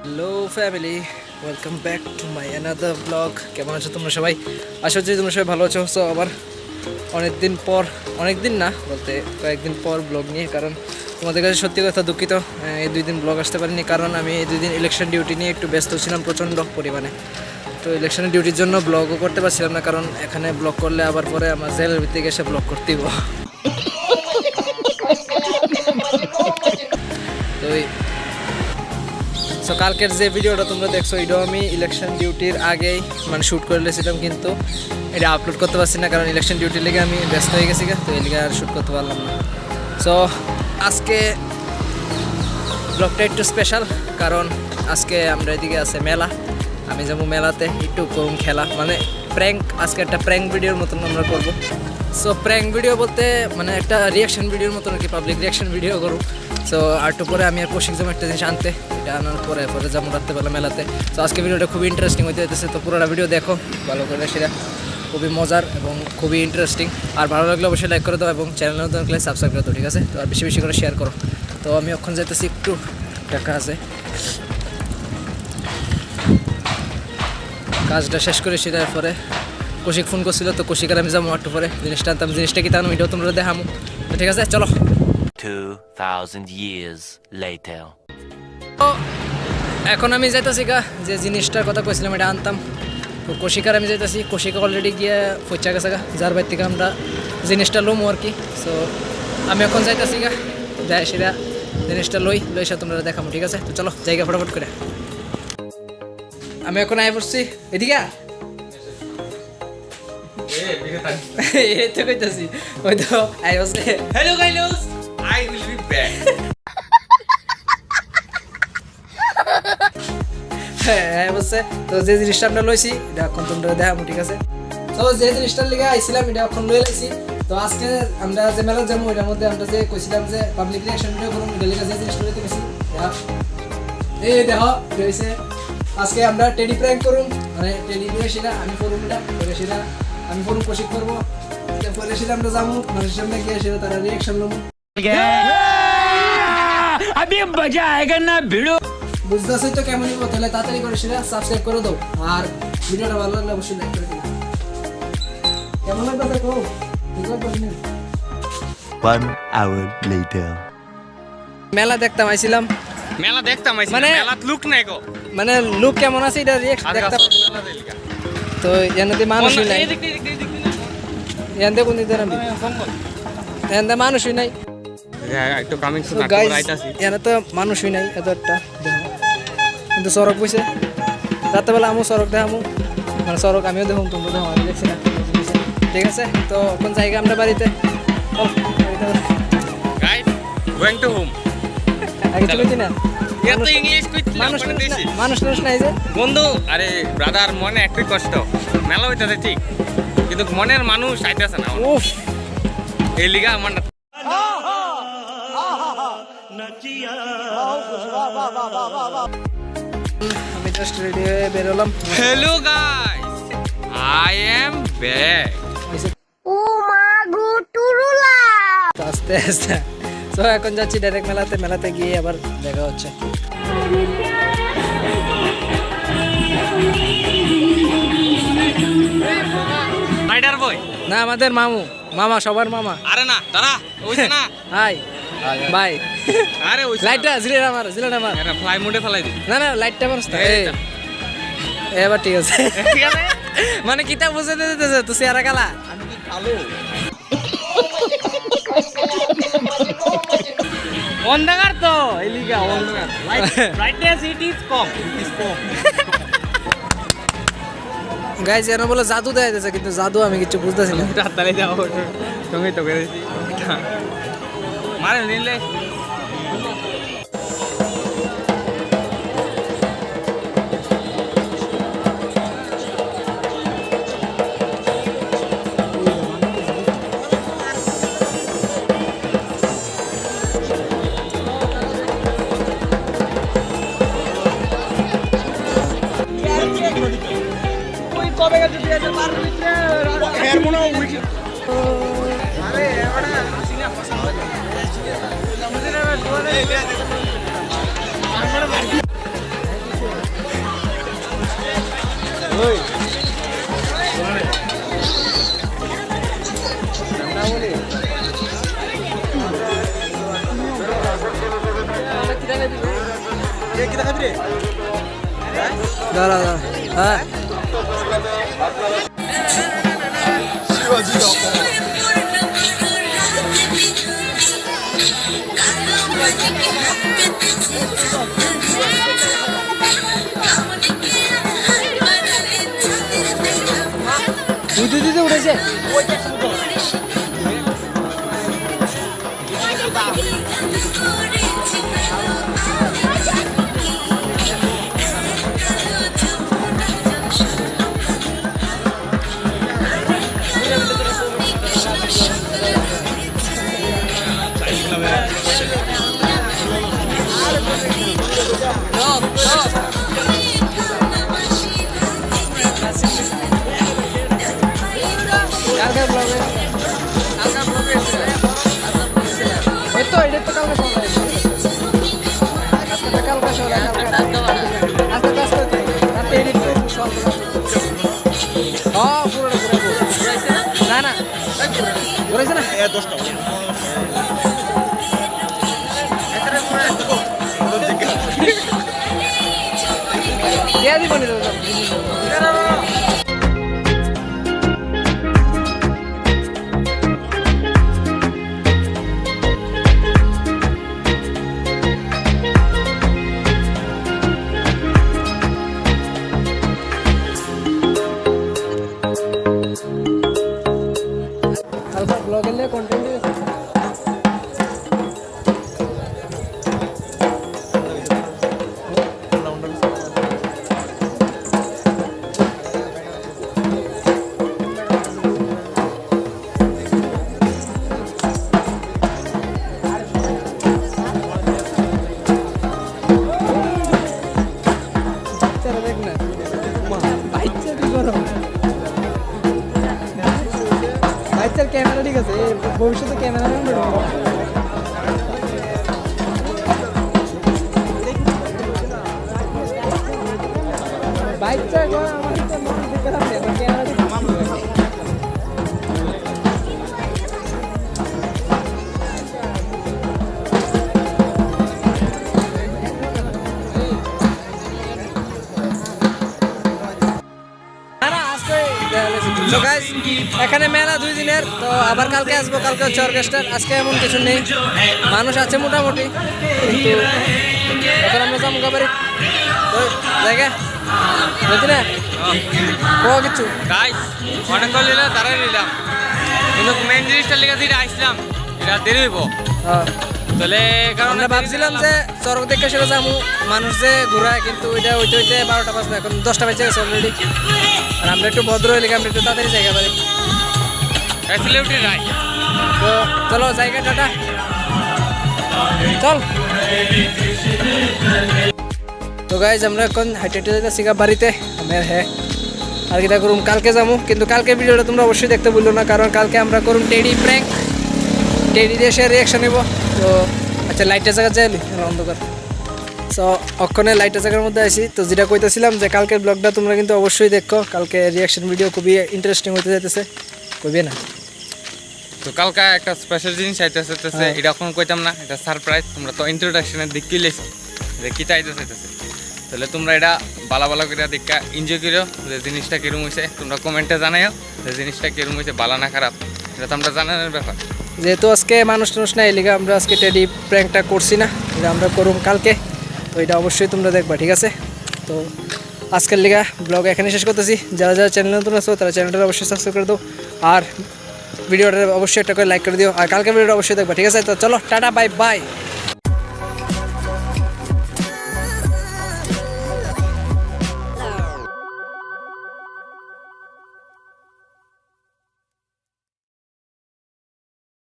Hello family, welcome back to my another blog. কেমন আছো তোমরা সবাই? আশা করছি তোমরা সবাই ভালো আছো। সো আবার অনেক দিন না বলতে কয়েকদিন পর ব্লগ নিয়ে, কারণ তোমাদের কাছে সত্যি কথা দুঃখিত এই 2 দিন ব্লগ আসতে পারিনি, কারণ আমি এই 2 দিন ইলেকশন ডিউটি নিয়ে একটু ব্যস্ত ছিলাম প্রচণ্ড পরিমাণে। তো ইলেকশনের ডিউটির জন্য ব্লগও করতে পারছিলাম না, কারণ এখানে ব্লগ করলে আবার পরে আমার জেলের ভিতরে এসে ব্লগ করতেই তো সো কালকের যে ভিডিওটা তোমরা দেখছো এটাও আমি ইলেকশন ডিউটির আগেই মানে শ্যুট করে নিয়েছিলাম, কিন্তু এটা আপলোড করতে পারছি না, কারণ ইলেকশন ডিউটির লেগে আমি ব্যস্ত হয়ে গেছি, তো এই লেগে আর শ্যুট করতে পারলাম না। সো আজকে ব্লগটা একটু স্পেশাল, কারণ আজকে আমরা এদিকে আছে মেলা, আমি যাবো মেলাতে, একটু করুন খেলা মানে প্র্যাঙ্ক, আজকে একটা প্র্যাঙ্ক ভিডিওর মতন আমরা করবো। সো প্র্যাঙ্ক ভিডিও বলতে মানে একটা রিয়াকশন ভিডিওর মতন আর কি, পাবলিক রিয়াকশন ভিডিও করবো। সো আর একটু পরে আমি আর কৌশিক যাবো একটা জিনিস আনতে, এটা আনার পরে যাবো রাত্রেবেলা মেলাতে। তো আজকে ভিডিওটা খুবই ইন্টারেস্টিং হতে যেতেছে, তো পুরোটা ভিডিও দেখো ভালো করে, সেটা খুবই মজার এবং খুবই ইন্টারেস্টিং। আর ভালো লাগলে অবশ্যই লাইক করে দাও এবং চ্যানেলের নতুন লাগলে সাবস্ক্রাইব করে দাও, ঠিক আছে? তো আর বেশি বেশি করে শেয়ার করো। তো আমি এখন যাইতেছি, একটু টাকা আছে, কাজটা শেষ করে সেটার পরে কৌশিক ফোন করছিল, তো কৌশিক আর আমি যাবো একটু পরে জিনিসটা আনতাম, জিনিসটা কি তানো এটাও তোমরা দেখামো, তো ঠিক আছে চলো। 2000 years later. তো এখন আমি যাইতেছি গা, যে জিনিসটার কথা কইছিলাম এটা আনতাম, তো কৌশিকার আমি যাইতেছি, কৌশিকা অলরেডি গিয়ে পৌঁছা গেছে গা, যার বাড়ি থেকে আমরা জিনিসটা লমো আর কি। সো আমি এখন যাইতেছি গা, যাই সেটা জিনিসটা লই সে তোমরা দেখাবো, ঠিক আছে? তো চলো জায়গা ফটাফট করে। আমি এখন আয় পড়ছি এদিকে, এই তো কইতাছি, ওই তো আই বসে hello guys, I will be back. হ্যাঁ বসে। তো যে জিনিসটা আমরা লইছি এটা এখন তোমরা দেখাবো, ঠিক আছে? তো যে জিনিসটার লিগে আইছিলাম এটা এখন লই লাইছি। তো আজকে আমরা যে মেলা যাবো এটার মধ্যে আমরা যে কইছিলাম যে পাবলিক রিঅ্যাকশন ভিডিও করব, এটা লিগে যে জিনিসটা লইতে গেছি এই দেখো রইছে। আজকে আমরা টেডি প্র্যাঙ্ক করুম, মানে টেডি দিয়ে সেটা আমি করুম, এটা করে সেটা আমি করুম, কৌশিক করবো, পরে সেটা আমরা যাবো মানুষের সামনে গিয়ে সেটা তারা রিঅ্যাকশন নেবো। अभी मजा आएगा ना भिड़ो। বুঝতেছি তো কেমন হইব, তাহলে তাড়াতাড়ি করে সেটা সাবস্ক্রাইব করে দাও, আর ভিডিওটা ভালো লাগলে অবশ্যই লাইক করে দিও। কেমন লাগবে কো? ঠিক আছে। 1 hour later. মেলা দেখতাম আইছিলাম, মেলা দেখতাম আইছি, মানে- মেলাত লুক নাই গো। মানে লুক কেমন আছে এটা রিঅ্যাক্ট দেখতাম। তো এনতে মানুষই নাই, এনতে কোন দিতে আমি এনতে মানুষই নাই। একটু কামিং সুন, তো একটু গাইস রাইতাছি। এনে তো মানুষই নাই এত একটা, কিন্তু সড়ক বইছে রাতেবেলা আমু সড়ক দেখামু, মানে সড়ক আমিও দেখুন তোমরা দেখো, আমি দেখছি না, ঠিক আছে? তো কোন জায়গা আমরা বাড়িতে গাইস, গোইং টু হোম। আগে চলে না এত ইংলিশ কইছিল মানুষ নাই যে বন্ধু। আরে ব্রাদার, মনে একটু কষ্ট, মেলা হইতাছে ঠিক, কিন্তু মনের মানুষ আইতাছে না। উফ, এই লিগা আমার আমি জাস্ট রেডি হয়ে বেরোলাম। Hello guys, I am back. আস্তে আস্তে তো এখন যাচ্ছি ডাইরেক্ট মেলাতে, মেলাতে গিয়ে আবার দেখা হচ্ছে। রাইডার বয় না আমাদের মামা সবার মামা। আরে না দাঁড়া, ওইছে না। হাই বাই, আরে ওইছে লাইটটা জিলেন আমার এটা ফ্লাই মোডে ফেলাই দি। না লাইটটা আমার এই যা। এবার ঠিক আছে। ঠিক আছে, মানে কিতা বুঝে দিতেছে তো চেহারা কালা। আমি কি কালো? অন্ধকার তো, এই লিগা অন্ধকার। Brightness it is com. Guys যেন বলে জাদু দেয়া যাচ্ছে, কিন্তু জাদু আমি কিছু বুঝতেছি না। তাড়াতাড়ি যাও, সঙ্গে তো করেছি মারে নিলে। দাঁড়া দাঁড়া হ্যাঁ দুধে উঠেছে ব্লগের কন্টেন্ট ক্যামেরা ঠিক আছে ভবিষ্যতে ক্যামেরা বাইক ক্যামেরা এখানে মেলা 2 দিনের তো আবার কালকে আসবো কালকে হচ্ছে অর্কেস্ট্রার আজকে এমন কিছু নেই মানুষ আছে মোটামুটি এখন আমরা যাবো গাবারি জায়গা বুঝলি না ও কিছু গাইস অনেকগুলো নিলাম তারাই নিলাম কিন্তু মেন জিনিসটা লেগে দিয়ে আসলাম এটা দেরি হইব তাহলে কারণ আমরা ভাবছিলাম যে চরক দেখে সেটা যাবো মানুষ যে ঘুরায় কিন্তু ওইটা ওইটা হইতে 12টা বাজবে এখন 10টা বেজে গেছে অলরেডি আর আমরা একটু ভদ্র হইলে আমরা একটু তাড়াতাড়ি জায়গা পারি ফ্যাসিলিটি নাই তো চলো জায়গা টাটা চল তো গাইজ আমরা এখন হাইটে হেঁটে যাইতেছি বাড়িতে আমার হ্যাঁ আর কিটা করুম কালকে যাবো কিন্তু কালকে ভিডিওটা তোমরা অবশ্যই দেখতে বললো না কারণ কালকে আমরা করুম টেডি প্র্যাঙ্ক টেডি দিয়ে সে রিয়াকশন নেব তো আচ্ছা লাইটের জায়গা যাইলি অন্ধকার সো অক্ষণে লাইটের জায়গার মধ্যে আসি তো যেটা কইতেছিলাম যে কালকের ব্লগটা তোমরা কিন্তু অবশ্যই দেখো কালকে রিয়াকশন ভিডিও খুবই ইন্টারেস্টিং হতে যাইতেছে কইবে না তো কালকে একটা স্পেশাল জিনিস আইতেছে এটা এখন কইতাম না এটা সারপ্রাইজ তোমরা তো ইন্ট্রোডাকশনের দিক কি লেছো যে কিটা আইতেছে তাহলে তোমরা এটা ভালো ভালো করে দেখা এনজয় করো যে জিনিসটা কিরম হয়েছে তোমরা কমেন্টে জানাইও যে জিনিসটা কিরম হয়েছে ভালো না খারাপ এটা তো আমরা জানানোর ব্যাপার যেহেতু আজকে মানুষ টানুষ নাই লিগা আমরা আজকে টেডি প্র্যাঙ্কটা করছি না এটা আমরা করুম কালকে তো এটা অবশ্যই তোমরা দেখবা ঠিক আছে তো আজকের লিগা ব্লগ এখানে শেষ করতেছি যারা যারা চ্যানেল নতুন আছো তারা চ্যানেলটা অবশ্যই সাবস্ক্রাইব করে দাও আর ভিডিওটা অবশ্যই একটা করে লাইক করে দিও আর কালকে ভিডিওটা অবশ্যই দেখবা ঠিক আছে তো চলো টাটা বাই বাই